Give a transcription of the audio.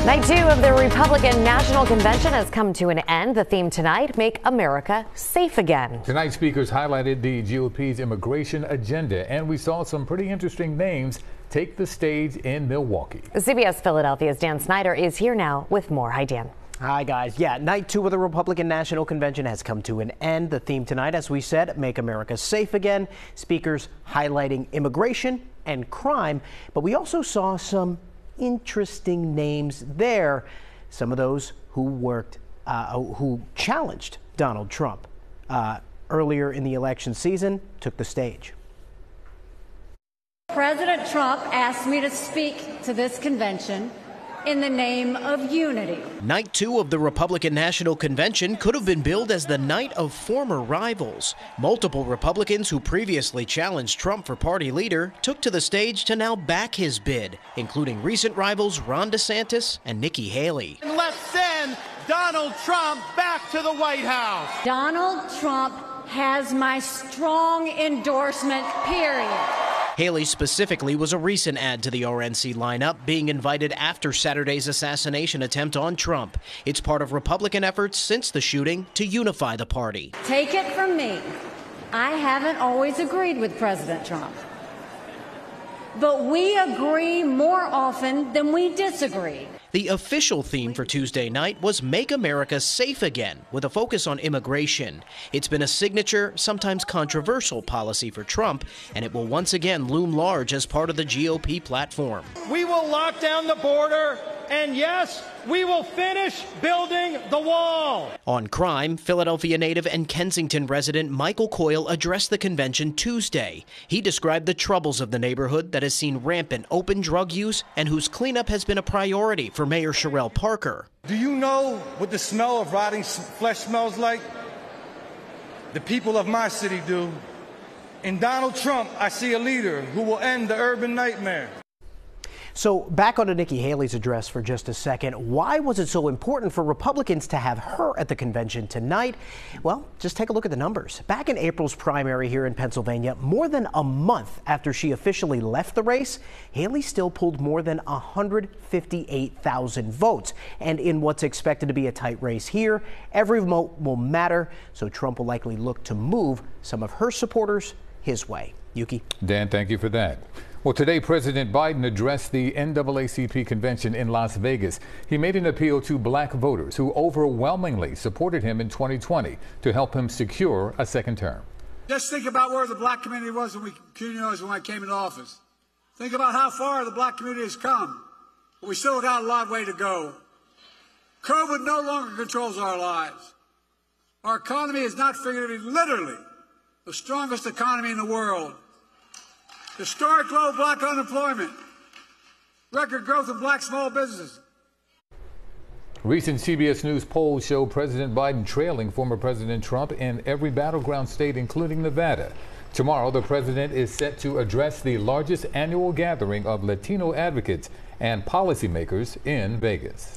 Night 2 of the Republican National Convention has come to an end. The theme tonight, Make America Safe Again. Tonight, speakers highlighted the GOP's immigration agenda, and we saw some pretty interesting names take the stage in Milwaukee. CBS Philadelphia's Dan Snyder is here now with more. Hi, Dan. Hi, guys. Yeah, night 2 of the Republican National Convention has come to an end. The theme tonight, as we said, Make America Safe Again. Speakers highlighting immigration and crime, but we also saw some interesting names there. Some of those who challenged Donald Trump earlier in the election season took the stage. President Trump asked me to speak to this convention in the name of unity. Night 2 of the Republican National Convention could have been billed as the night of former rivals. Multiple Republicans who previously challenged Trump for party leader took to the stage to now back his bid, including recent rivals Ron DeSantis and Nikki Haley. And let's send Donald Trump back to the White House. Donald Trump has my strong endorsement, period. Haley specifically was a recent add to the RNC lineup, being invited after Saturday's assassination attempt on Trump. It's part of Republican efforts since the shooting to unify the party. Take it from me, I haven't always agreed with President Trump. But we agree more often than we disagree. The official theme for Tuesday night was Make America Safe Again, with a focus on immigration. It's been a signature, sometimes controversial policy for Trump, and it will once again loom large as part of the GOP platform. We will lock down the border, and yes, we will finish building the wall. On crime, Philadelphia native and Kensington resident Michael Coyle addressed the convention Tuesday. He described the troubles of the neighborhood that has seen rampant open drug use and whose cleanup has been a priority for Mayor Sherrell Parker. Do you know what the smell of rotting flesh smells like? The people of my city do. In Donald Trump, I see a leader who will end the urban nightmare. So back onto Nikki Haley's address for just a second. Why was it so important for Republicans to have her at the convention tonight? Well, just take a look at the numbers. Back in April's primary here in Pennsylvania, more than a month after she officially left the race, Haley still pulled more than 158,000 votes. And in what's expected to be a tight race here, every vote will matter. So Trump will likely look to move some of her supporters his way. Yuki. Dan, thank you for that. Well, today, President Biden addressed the NAACP convention in Las Vegas. He made an appeal to black voters who overwhelmingly supported him in 2020 to help him secure a second term. Just think about where the black community was when I came into office. Think about how far the black community has come. But we still got a long way to go. COVID no longer controls our lives. Our economy is not figuratively, literally, the strongest economy in the world. Historic low black unemployment, record growth in black small businesses. Recent CBS News polls show President Biden trailing former President Trump in every battleground state, including Nevada. Tomorrow, the president is set to address the largest annual gathering of Latino advocates and policymakers in Vegas.